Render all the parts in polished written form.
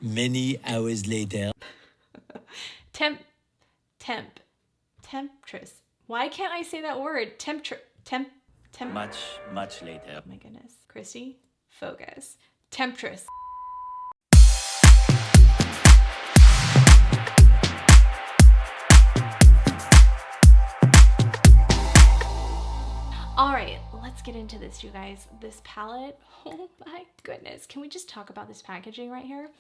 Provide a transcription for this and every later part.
Many hours later. Temptress. Why can't I say that word? Much later. Oh my goodness. Kristi, focus. Temptress. All right, let's get into this, you guys. This palette, oh my goodness. Can we just talk about this packaging right here?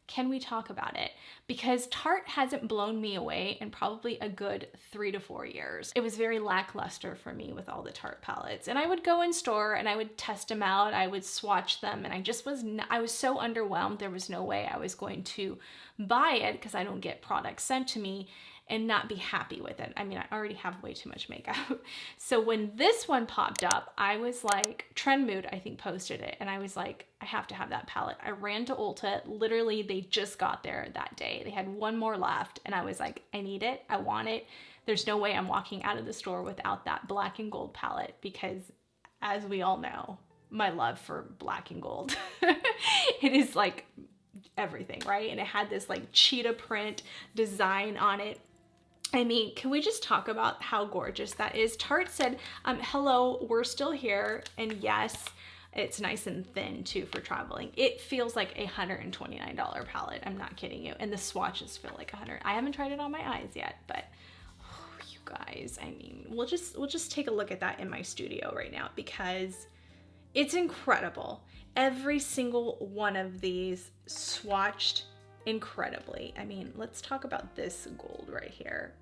Can we talk about it? Because Tarte hasn't blown me away in probably a good 3 to 4 years. It was very lackluster for me with all the Tarte palettes. And I would go in store and I would test them out. I would swatch them and I was so underwhelmed. There was no way I was going to buy it because I don't get products sent to me and not be happy with it. I mean, I already have way too much makeup. So when this one popped up, I was like, Trend Mood, I think, posted it. And I was like, I have to have that palette. I ran to Ulta. Literally, they just got there that day. They had one more left. And I was like, I need it. I want it. There's no way I'm walking out of the store without that black and gold palette because, as we all know, my love for black and gold. It is like everything, right? And it had this like cheetah print design on it. I mean, can we just talk about how gorgeous that is? Tarte said, hello, we're still here. And yes, it's nice and thin too for traveling. It feels like a $129 palette. I'm not kidding you. And the swatches feel like $100. I haven't tried it on my eyes yet, but oh, you guys, I mean, we'll just take a look at that in my studio right now because it's incredible. Every single one of these swatched incredibly. I mean, let's talk about this gold right here.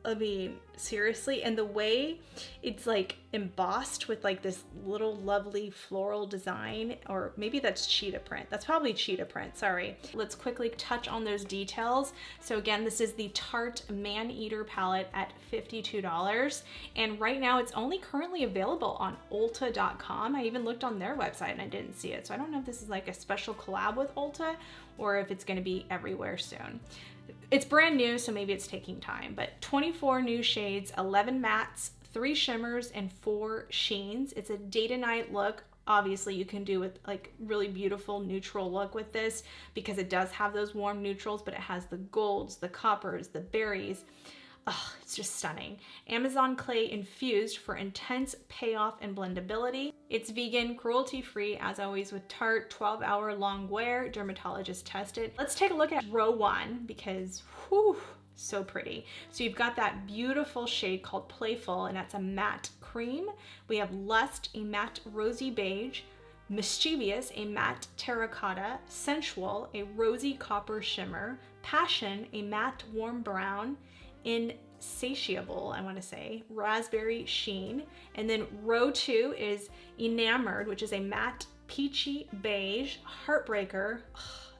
I mean, seriously, and the way it's like embossed with like this little lovely floral design, or maybe that's cheetah print. That's probably cheetah print, sorry. Let's quickly touch on those details. So again, this is the Tarte Maneater palette at $52. And right now it's only currently available on Ulta.com. I even looked on their website and I didn't see it. So I don't know if this is like a special collab with Ulta or if it's gonna be everywhere soon. It's brand new, so maybe it's taking time, but 24 new shades, 11 mattes, 3 shimmers, and 4 sheens. It's a day to night look. Obviously you can do with like really beautiful neutral look with this because it does have those warm neutrals, but it has the golds, the coppers, the berries. Oh, it's just stunning. Amazon clay infused for intense payoff and blendability. It's vegan, cruelty-free, as always with Tarte, 12-hour long wear, dermatologist tested. Let's take a look at row 1 because, whew, so pretty. So you've got that beautiful shade called Playful, and that's a matte cream. We have Lust, a matte rosy beige. Mischievous, a matte terracotta. Sensual, a rosy copper shimmer. Passion, a matte warm brown. Insatiable, I want to say, raspberry sheen. And then row 2 is Enamored, which is a matte peachy beige. Heartbreaker,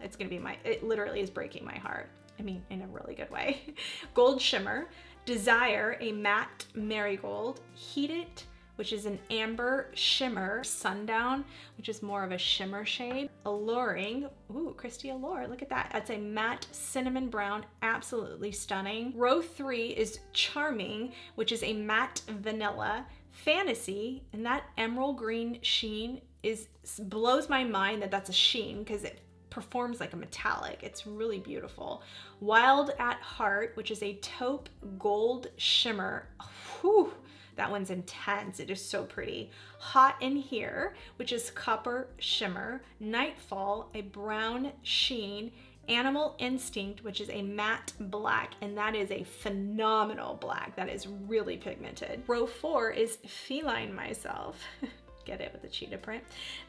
it's gonna be it literally is breaking my heart. I mean, in a really good way. Gold shimmer. Desire, a matte marigold. Heat It, which is an amber shimmer. Sundown, which is more of a shimmer shade. Alluring, ooh, Kristi Allure, look at that. That's a matte cinnamon brown, absolutely stunning. Row 3 is Charming, which is a matte vanilla. Fantasy, and that emerald green sheen blows my mind that that's a sheen because it performs like a metallic. It's really beautiful. Wild at Heart, which is a taupe gold shimmer. Whew. That one's intense. It is so pretty. Hot in Here, which is copper shimmer. Nightfall, a brown sheen. Animal Instinct, which is a matte black, and that is a phenomenal black. That is really pigmented. Row 4 is Feline Myself. Get it with the cheetah print.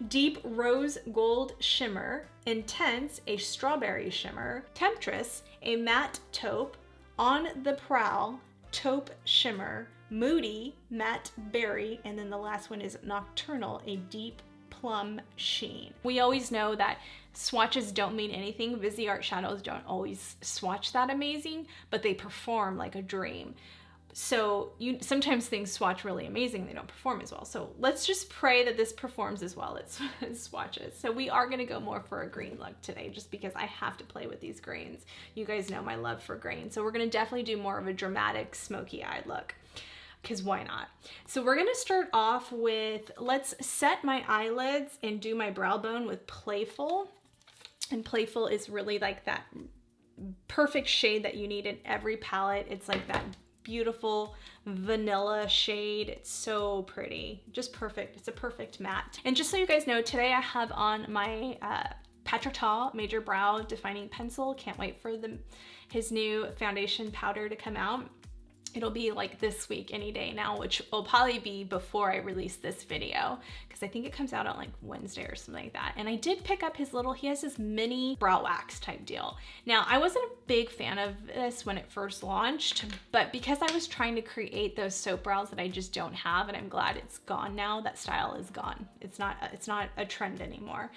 Deep Rose Gold Shimmer. Intense, a strawberry shimmer. Temptress, a matte taupe. On the Prowl, taupe shimmer. Moody, matte berry, and then the last one is Nocturnal, a deep plum sheen. We always know that swatches don't mean anything. Viseart shadows don't always swatch that amazing, but they perform like a dream. So sometimes things swatch really amazing, they don't perform as well. So let's just pray that this performs as well as swatches. So we are gonna go more for a green look today just because I have to play with these greens. You guys know my love for green. So we're gonna definitely do more of a dramatic smoky eyed look. Because why not? So we're gonna start off with, let's set my eyelids and do my brow bone with Playful. And Playful is really like that perfect shade that you need in every palette. It's like that beautiful vanilla shade. It's so pretty, just perfect. It's a perfect matte. And just so you guys know, today I have on my Patrick Ta Major Brow Defining Pencil. Can't wait for his new foundation powder to come out. It'll be like this week, any day now, which will probably be before I release this video, because I think it comes out on like Wednesday or something like that. And I did pick up his he has this mini brow wax type deal. Now, I wasn't a big fan of this when it first launched, but because I was trying to create those soap brows that I just don't have, and I'm glad it's gone now, that style is gone. It's not a trend anymore.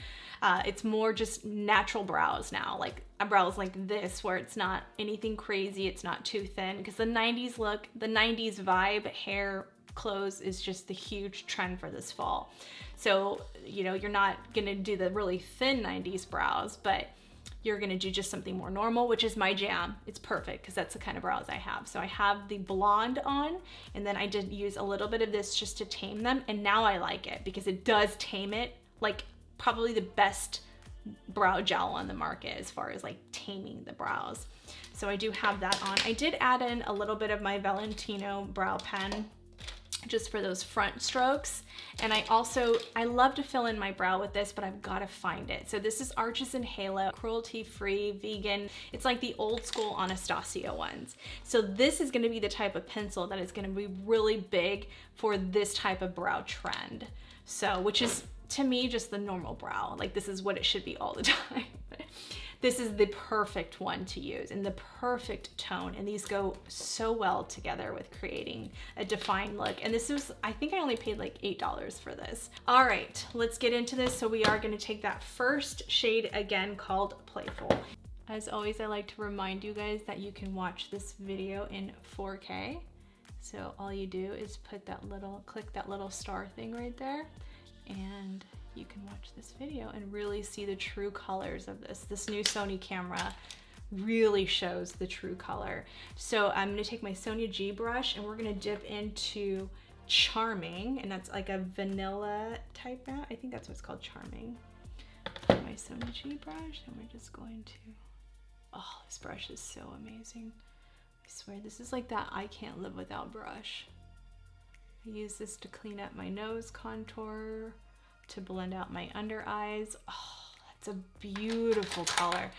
It's more just natural brows now, like brows like this, where it's not anything crazy, it's not too thin, because the 90s look, the 90s vibe, hair, clothes is just the huge trend for this fall. So, you know, you're not gonna do the really thin 90s brows, but you're gonna do just something more normal, which is my jam. It's perfect, because that's the kind of brows I have. So I have the blonde on, and then I did use a little bit of this just to tame them, and now I like it, because it does tame it, like probably the best brow gel on the market as far as like taming the brows. So I do have that on. I did add in a little bit of my Valentino brow pen just for those front strokes. And I love to fill in my brow with this, but I've got to find it. So this is Artisan Halo, cruelty-free, vegan. It's like the old school Anastasia ones. So this is going to be the type of pencil that is going to be really big for this type of brow trend. So, which is, to me, just the normal brow. Like, this is what it should be all the time. This is the perfect one to use and the perfect tone. And these go so well together with creating a defined look. And this was, I think I only paid like $8 for this. All right, let's get into this. So we are gonna take that first shade again called Playful. As always, I like to remind you guys that you can watch this video in 4K. So all you do is click that little star thing right there, and you can watch this video and really see the true colors of this. This new Sony camera really shows the true color. So I'm gonna take my Sonia G brush, and we're gonna dip into Charming, and that's like a vanilla type matte. I think that's what's called Charming. My Sonia G brush, and we're just going to, oh, this brush is so amazing. I swear, this is like that I can't live without brush. I use this to clean up my nose contour, to blend out my under eyes. Oh, that's a beautiful color.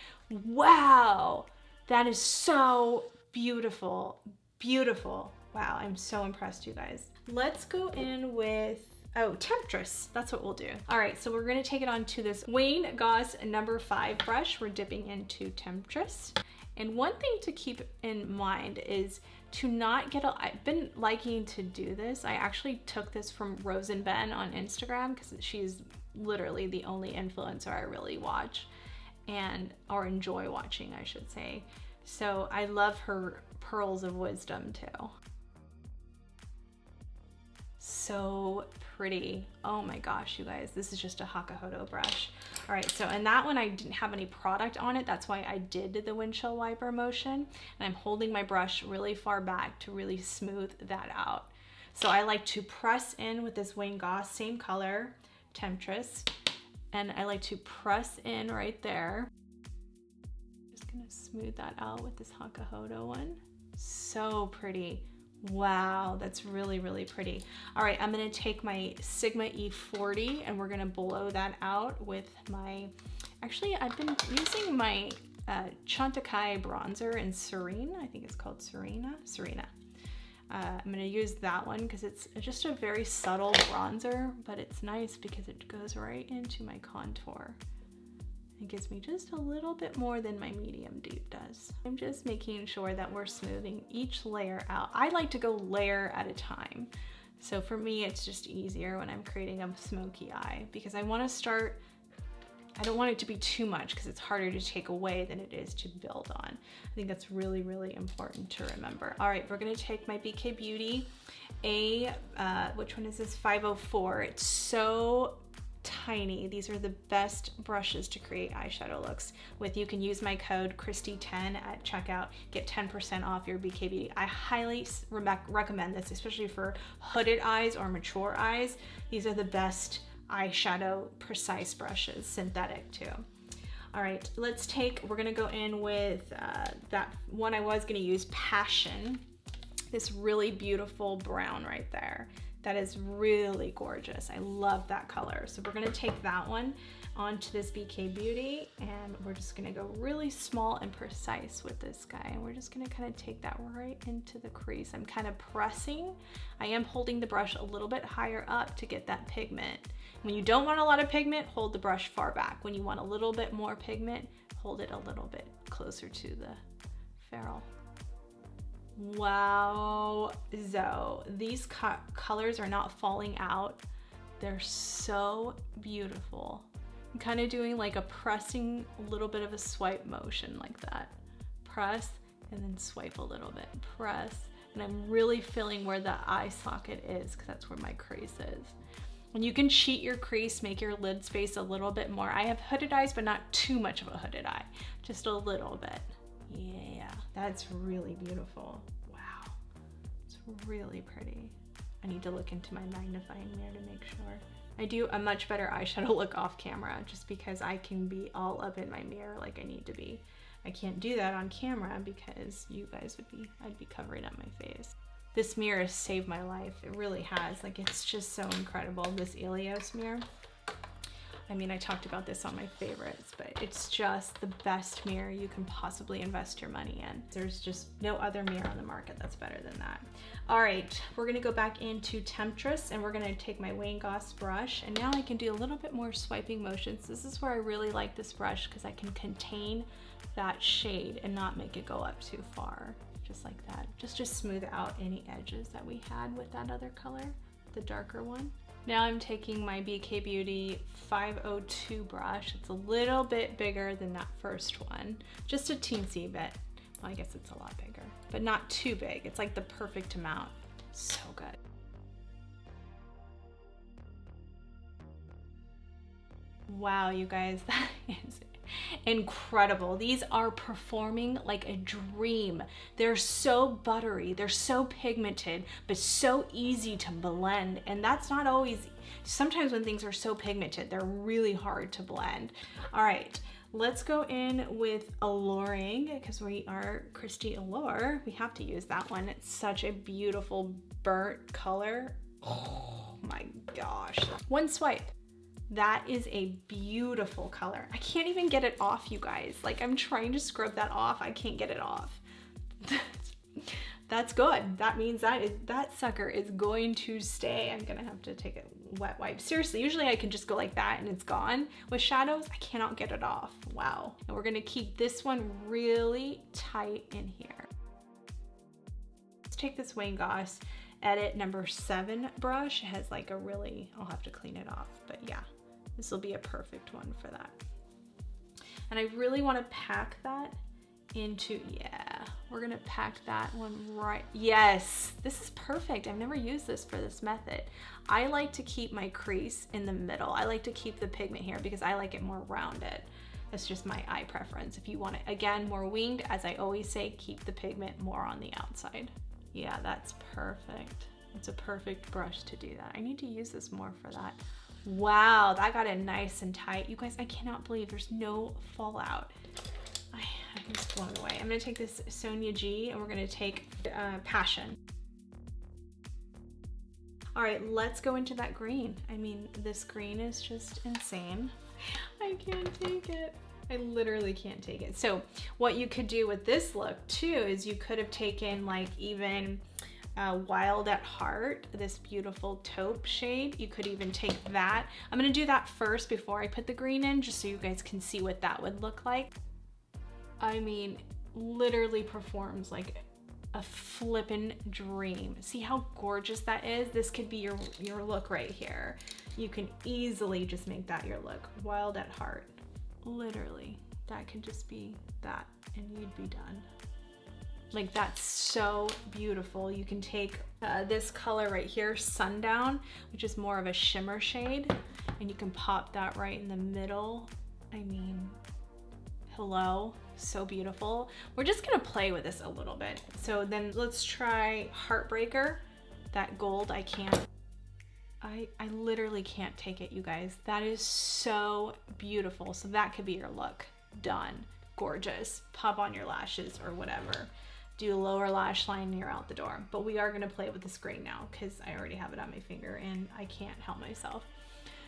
Wow, that is so beautiful, beautiful. Wow, I'm so impressed, you guys. Let's go in with, oh, Temptress, that's what we'll do. All right, so we're gonna take it on to this Wayne Goss number 5 brush. We're dipping into Temptress. And one thing to keep in mind is to not get I've been liking to do this. I actually took this from Rose and Ben on Instagram, because she's literally the only influencer I really watch or enjoy watching, I should say. So I love her pearls of wisdom too. So pretty. Oh my gosh, you guys, this is just a Hakuhodo brush. All right, so and that one I didn't have any product on it. That's why I did the windshield wiper motion. And I'm holding my brush really far back to really smooth that out. So I like to press in with this Wayne Goss, same color, Temptress. And I like to press in right there. Just gonna smooth that out with this Hakuhodo one. So pretty. Wow, that's really, really pretty. All right, I'm gonna take my Sigma E40 and we're gonna blow that out with my, actually I've been using my Chantecaille bronzer in Serene. I think it's called Serena. I'm gonna use that one because it's just a very subtle bronzer, but it's nice because it goes right into my contour. It gives me just a little bit more than my medium deep does. I'm just making sure that we're smoothing each layer out. I like to go layer at a time. So for me, it's just easier when I'm creating a smoky eye, because I want to start, I don't want it to be too much because it's harder to take away than it is to build on. I think that's really, really important to remember. All right, we're gonna take my BK Beauty, which one is this? 504. It's so tiny. These are the best brushes to create eyeshadow looks with. You can use my code Kristi10 at checkout, get 10% off your BK Beauty. I highly recommend this, especially for hooded eyes or mature eyes. These are the best eyeshadow precise brushes, synthetic too. All right, we're gonna go in with that one I was gonna use, Passion. This really beautiful brown right there. That is really gorgeous. I love that color. So we're gonna take that one onto this BK Beauty, and we're just gonna go really small and precise with this guy. And we're just gonna kind of take that right into the crease. I'm kind of pressing. I am holding the brush a little bit higher up to get that pigment. When you don't want a lot of pigment, hold the brush far back. When you want a little bit more pigment, hold it a little bit closer to the ferrule. Wow, Zoe, these colors are not falling out. They're so beautiful. I'm kind of doing like a pressing, a little bit of a swipe motion like that. Press and then swipe a little bit, press. And I'm really feeling where the eye socket is, because that's where my crease is. And you can cheat your crease, make your lid space a little bit more. I have hooded eyes, but not too much of a hooded eye, just a little bit. Yeah, that's really beautiful. Wow, it's really pretty. I need to look into my magnifying mirror to make sure. I do a much better eyeshadow look off camera just because I can be all up in my mirror like I need to be. I can't do that on camera because you guys I'd be covering up my face. This mirror has saved my life. It really has. Like, it's just so incredible, this Elios mirror. I mean, I talked about this on my favorites, but it's just the best mirror you can possibly invest your money in. There's just no other mirror on the market that's better than that. All right, we're gonna go back into Temptress, and we're gonna take my Wayne Goss brush, and now I can do a little bit more swiping motions. This is where I really like this brush because I can contain that shade and not make it go up too far, just like that. Just to smooth out any edges that we had with that other color, the darker one. Now I'm taking my BK Beauty 502 brush. It's a little bit bigger than that first one, just a teensy bit. Well, I guess it's a lot bigger, but not too big. It's like the perfect amount. So good. Wow, you guys, that is incredible. These are performing like a dream. They're so buttery, they're so pigmented, but so easy to blend. And that's not always, sometimes when things are so pigmented, they're really hard to blend. All right, let's go in with Alluring, because we are Kristi Allure. We have to use that one. It's such a beautiful burnt color. Oh my gosh. One swipe. That is a beautiful color. I can't even get it off, you guys. Like, I'm trying to scrub that off. I can't get it off. That's good. That means that sucker is going to stay. I'm gonna have to take a wet wipe. Seriously, usually I can just go like that and it's gone. With shadows, I cannot get it off. Wow. And we're gonna keep this one really tight in here. Let's take this Wayne Goss Edit number 7 brush. It has like a really, I'll have to clean it off, but yeah. This will be a perfect one for that. And I really want to pack that into, yeah, we're gonna pack that one right. Yes, this is perfect. I've never used this for this method. I like to keep my crease in the middle. I like to keep the pigment here because I like it more rounded. That's just my eye preference. If you want it, again, more winged, as I always say, keep the pigment more on the outside. Yeah, that's perfect. It's a perfect brush to do that. I need to use this more for that. Wow, that got it nice and tight. You guys, I cannot believe there's no fallout. I'm just blown away. I'm gonna take this Sonia G and we're gonna take Passion. All right, let's go into that green. I mean, this green is just insane. I can't take it. I literally can't take it. So what you could do with this look too is you could have taken like even Wild at Heart, this beautiful taupe shade. You could even take that. I'm gonna do that first before I put the green in, just so you guys can see what that would look like. I mean, literally performs like a flippin' dream. See how gorgeous that is? This could be your look right here. You can easily just make that your look. Wild at Heart. Literally, that could just be that and you'd be done. Like, that's so beautiful. You can take this color right here, Sundown, which is more of a shimmer shade, and you can pop that right in the middle. I mean, hello, so beautiful. We're just gonna play with this a little bit. So then let's try Heartbreaker, that gold. I can't. I literally can't take it, you guys. That is so beautiful. So that could be your look. done. Gorgeous. Pop on your lashes or whatever. Do a lower lash line and you're out the door. But we are gonna play with this green now because I already have it on my finger and I can't help myself.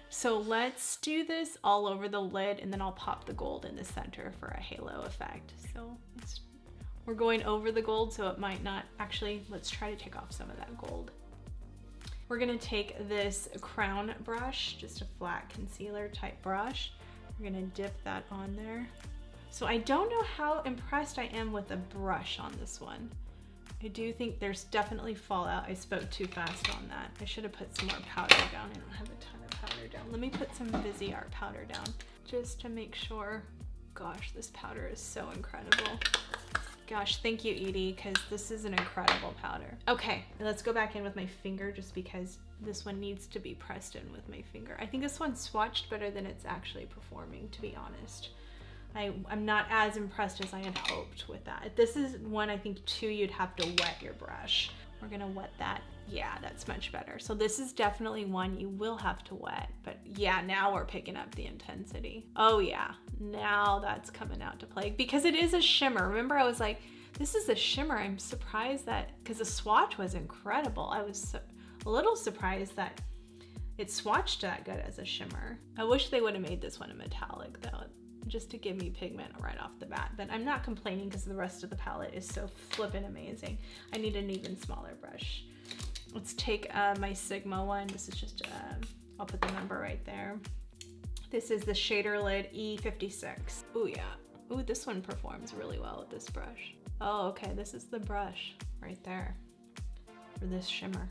So let's do this all over the lid and then I'll pop the gold in the center for a halo effect. So we're going over the gold, so it might not actually, let's try to take off some of that gold. We're gonna take this crown brush, just a flat concealer type brush. We're gonna dip that on there. So I don't know how impressed I am with the brush on this one. I do think there's definitely fallout. I spoke too fast on that. I should have put some more powder down. I don't have a ton of powder down. Let me put some Busy Art powder down just to make sure. Gosh, this powder is so incredible. Gosh, thank you, Edie, because this is an incredible powder. Okay, let's go back in with my finger just because this one needs to be pressed in with my finger. I think this one's swatched better than it's actually performing, to be honest. I'm not as impressed as I had hoped with that. This is one, I think, too, you'd have to wet your brush. We're gonna wet that. Yeah, that's much better. So this is definitely one you will have to wet, but yeah, now we're picking up the intensity. Oh yeah, now that's coming out to play because it is a shimmer. Remember, I was like, this is a shimmer. I'm surprised that, because the swatch was incredible. I was a little surprised that it swatched that good as a shimmer. I wish they would have made this one a metallic though, just to give me pigment right off the bat, but I'm not complaining because the rest of the palette is so flippin' amazing. I need an even smaller brush. Let's take my Sigma one. This is just, I'll put the number right there. This is the shader lid E56. Oh yeah, ooh, this one performs really well with this brush. Oh, okay, this is the brush right there for this shimmer.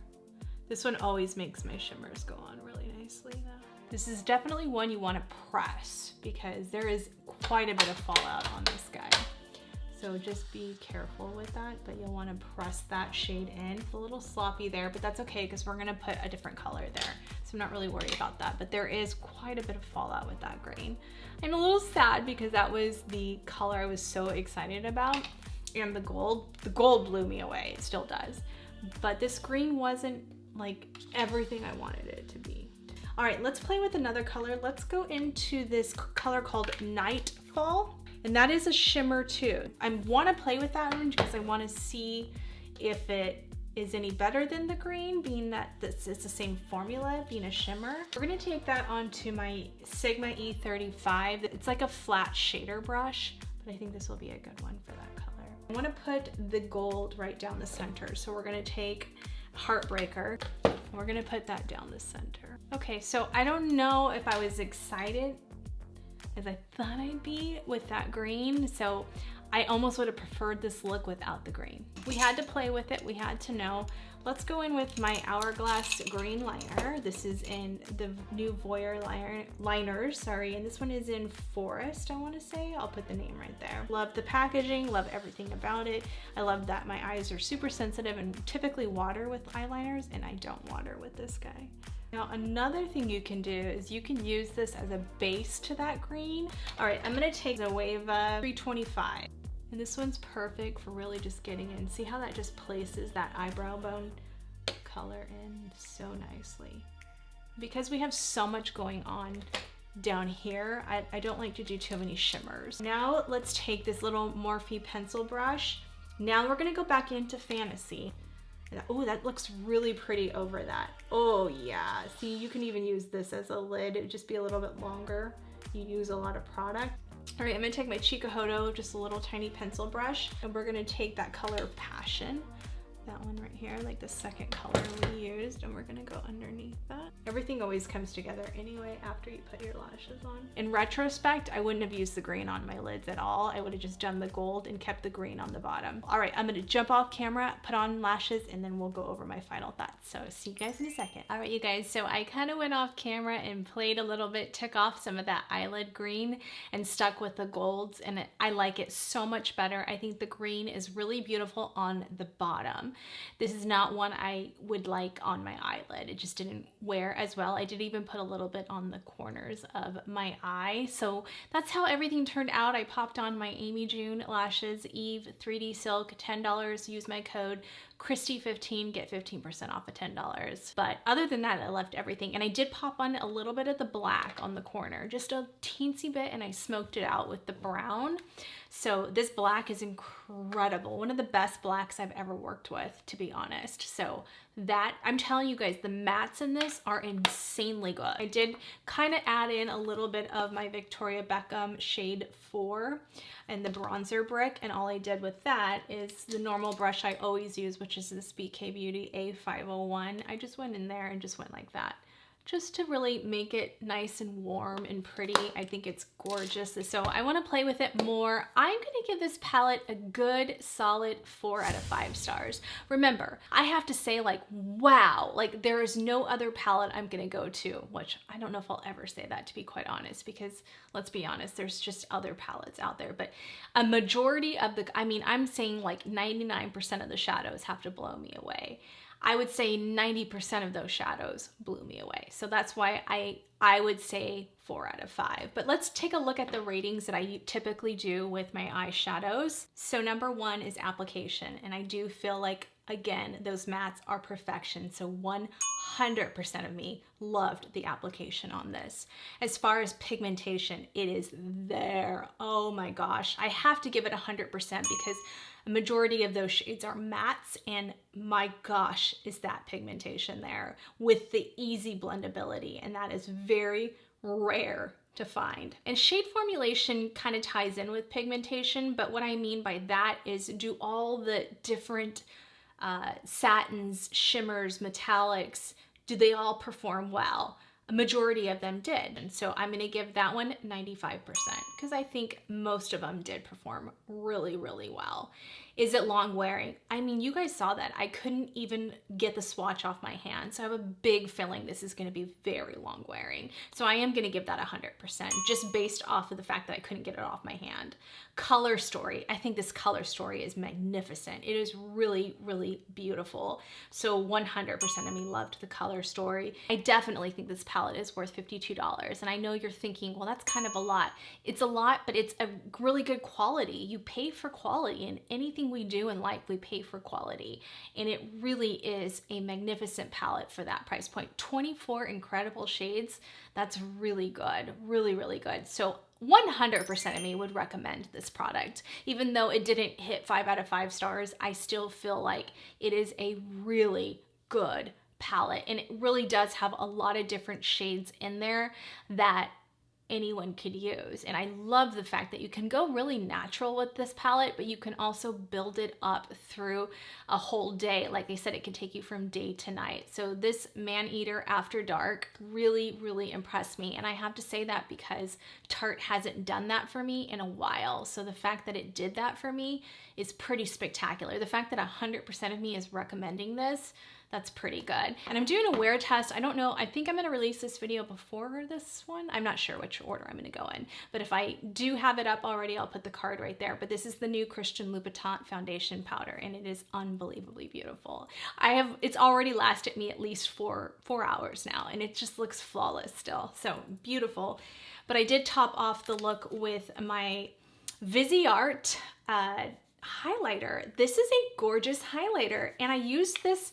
This one always makes my shimmers go on really nicely though. This is definitely one you want to press because there is quite a bit of fallout on this guy. So just be careful with that, but you'll want to press that shade in. It's a little sloppy there, but that's okay because we're gonna put a different color there. So I'm not really worried about that, but there is quite a bit of fallout with that green. I'm a little sad because that was the color I was so excited about. And the gold blew me away, it still does. But this green wasn't like everything I wanted it to be. All right, let's play with another color. Let's go into this color called Nightfall. And that is a shimmer too. I want to play with that one because I want to see if it is any better than the green, being that this is the same formula, being a shimmer. We're gonna take that onto my Sigma E35. It's like a flat shader brush, but I think this will be a good one for that color. I want to put the gold right down the center. So we're gonna take Heartbreaker, and we're gonna put that down the center. Okay, so I don't know if I was excited as I thought I'd be with that green. So I almost would have preferred this look without the green. We had to play with it, we had to know. Let's go in with my Hourglass green liner. This is in the new Voyeur liners, sorry, and this one is in Forest, I wanna say. I'll put the name right there. Love the packaging, love everything about it. I love that my eyes are super sensitive and typically water with eyeliners, and I don't water with this guy. Now, another thing you can do is you can use this as a base to that green. All right, I'm gonna take the Wava 325. And this one's perfect for really just getting in. See how that just places that eyebrow bone color in so nicely. Because we have so much going on down here, I don't like to do too many shimmers. Now let's take this little Morphe pencil brush. Now we're gonna go back into Fantasy. Oh, that looks really pretty over that. Oh yeah, see, you can even use this as a lid. It would just be a little bit longer. You use a lot of product. All right, I'm gonna take my Chikuhodo, just a little tiny pencil brush, and we're gonna take that color Passion, that one right here, like the second color we used, and we're gonna go underneath that. Everything always comes together anyway after you put your lashes on. In retrospect, I wouldn't have used the green on my lids at all. I would have just done the gold and kept the green on the bottom. All right, I'm gonna jump off camera, put on lashes, and then we'll go over my final thoughts. So see you guys in a second. All right, you guys, so I kind of went off camera and played a little bit, took off some of that eyelid green and stuck with the golds, and I like it so much better. I think the green is really beautiful on the bottom. This is not one I would like on my eyelid. It just didn't wear as well. I did even put a little bit on the corners of my eye. So that's how everything turned out. I popped on my Amy June lashes, Eve 3D Silk, $10. Use my code Kristi 15, get 15% off of $10. But other than that, I left everything. And I did pop on a little bit of the black on the corner, just a teensy bit, and I smoked it out with the brown. So this black is incredible. One of the best blacks I've ever worked with, to be honest. So that, I'm telling you guys, the mattes in this are insanely good. I did kind of add in a little bit of my Victoria Beckham shade 4 and the bronzer brick, and all I did with that is the normal brush I always use, which is this BK Beauty A501. I just went in there and just went like that, just to really make it nice and warm and pretty. I think it's gorgeous. So I want to play with it more. I'm going to give this palette a good solid 4 out of 5 stars. Remember, I have to say, like, wow, like there is no other palette I'm going to go to, which I don't know if I'll ever say that, to be quite honest, because let's be honest, there's just other palettes out there. But a majority of the, I mean, I'm saying like 99% of the shadows have to blow me away. I would say 90% of those shadows blew me away. So that's why I would say 4 out of 5. But let's take a look at the ratings that I typically do with my eyeshadows. So number 1 is application. And I do feel like, again, those mattes are perfection. So 100% of me loved the application on this. As far as pigmentation, it is there. Oh my gosh. I have to give it 100% because a majority of those shades are mattes, and my gosh, is that pigmentation there with the easy blendability, and that is very rare to find. And shade formulation kind of ties in with pigmentation, but what I mean by that is, do all the different satins, shimmers, metallics, do they all perform well? A majority of them did. And so I'm gonna give that one 95% because I think most of them did perform really, really well. Is it long wearing? I mean, you guys saw that. I couldn't even get the swatch off my hand. So I have a big feeling this is gonna be very long wearing. So I am gonna give that 100% just based off of the fact that I couldn't get it off my hand. Color story. I think this color story is magnificent. It is really, really beautiful. So 100% of me loved the color story. I definitely think this palette is worth $52. And I know you're thinking, well, that's kind of a lot. It's a lot, but it's a really good quality. You pay for quality, and anything we do in life, we pay for quality. And it really is a magnificent palette for that price point. 24 incredible shades. That's really good. Really, really good. So 100% of me would recommend this product. Even though it didn't hit 5 out of 5 stars, I still feel like it is a really good palette, and it really does have a lot of different shades in there that anyone could use. And I love the fact that you can go really natural with this palette, but you can also build it up through a whole day. Like I said, it can take you from day to night. So this Maneater After Dark really, really impressed me. And I have to say that because Tarte hasn't done that for me in a while. So the fact that it did that for me is pretty spectacular. The fact that 100% of me is recommending this, that's pretty good. And I'm doing a wear test. I don't know, I think I'm gonna release this video before this one. I'm not sure which order I'm gonna go in, but if I do have it up already, I'll put the card right there. But this is the new Christian Louboutin foundation powder, and it is unbelievably beautiful. It's already lasted me at least four hours now, and it just looks flawless still. So beautiful. But I did top off the look with my Viseart highlighter. This is a gorgeous highlighter, and I used this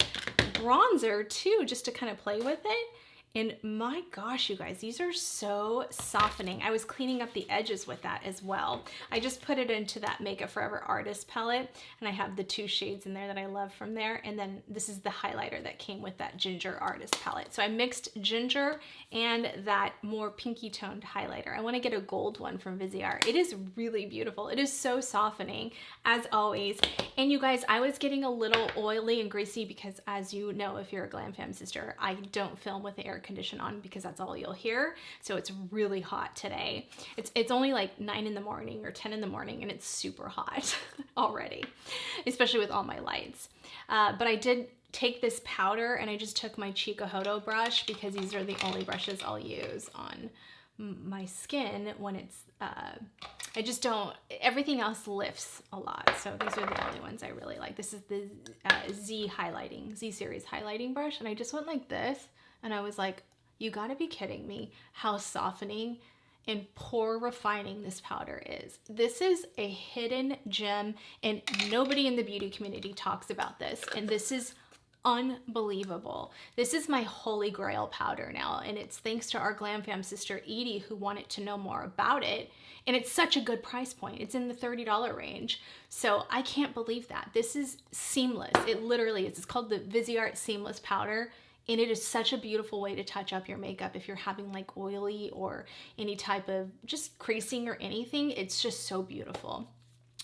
bronzer too, just to kind of play with it. And my gosh, you guys, these are so softening. I was cleaning up the edges with that as well. I just put it into that Makeup Forever Artist palette, and I have the 2 shades in there that I love from there. And then this is the highlighter that came with that Ginger Artist palette. So I mixed ginger and that more pinky toned highlighter. I want to get a gold one from Viseart. It is really beautiful. It is so softening as always. And you guys, I was getting a little oily and greasy because, as you know, if you're a Glam Fam sister, I don't film with the air condition on because that's all you'll hear. So it's really hot today. It's only like 9 in the morning or 10 in the morning, and it's super hot already, especially with all my lights. But I did take this powder, and I just took my Chikuhodo brush because these are the only brushes I'll use on my skin when it's, I just don't, everything else lifts a lot. So these are the only ones I really like. This is the Z series highlighting brush, and I just went like this. And I was like, you gotta be kidding me how softening and pore refining this powder is. This is a hidden gem and nobody in the beauty community talks about this. And this is unbelievable. This is my holy grail powder now, and it's thanks to our Glam Fam sister Edie who wanted to know more about it. And it's such a good price point. It's in the $30 range. So I can't believe that. This is seamless. It literally is. It's called the Viseart Seamless Powder. And it is such a beautiful way to touch up your makeup if you're having like oily or any type of just creasing or anything. It's just so beautiful.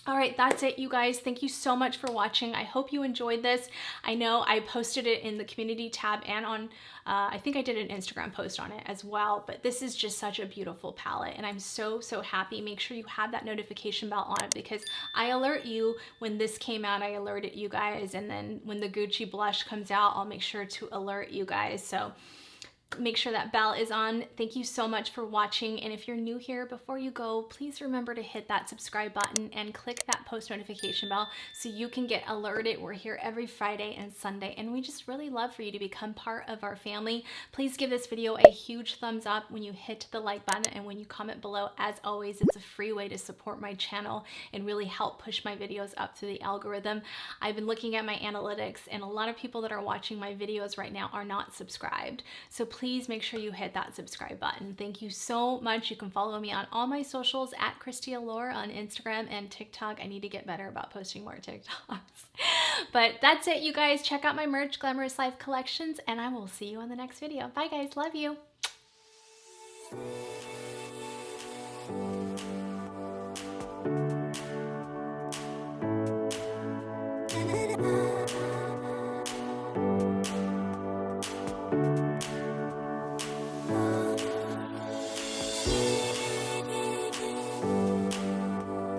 All right, that's it, you guys. Thank you so much for watching. I hope you enjoyed this. I know I posted it in the community tab and on, I think I did an Instagram post on it as well, but this is just such a beautiful palette and I'm so, so happy. Make sure you have that notification bell on it because I alert you when this came out, I alerted you guys, and then when the Gucci blush comes out, I'll make sure to alert you guys. So make sure that bell is on. Thank you so much for watching. And if you're new here, before you go, please remember to hit that subscribe button and click that post notification bell so you can get alerted. We're here every Friday and Sunday, and we just really love for you to become part of our family. Please give this video a huge thumbs up when you hit the like button and when you comment below. As always, it's a free way to support my channel and really help push my videos up through the algorithm. I've been looking at my analytics, and a lot of people that are watching my videos right now are not subscribed. So please make sure you hit that subscribe button. Thank you so much. You can follow me on all my socials at Kristi Allure on Instagram and TikTok. I need to get better about posting more TikToks. But that's it, you guys. Check out my merch, Glamorous Life Collections, and I will see you in the next video. Bye, guys. Love you.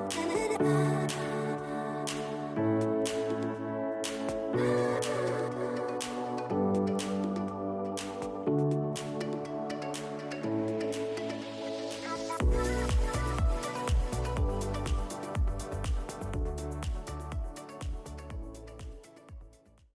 Da da da.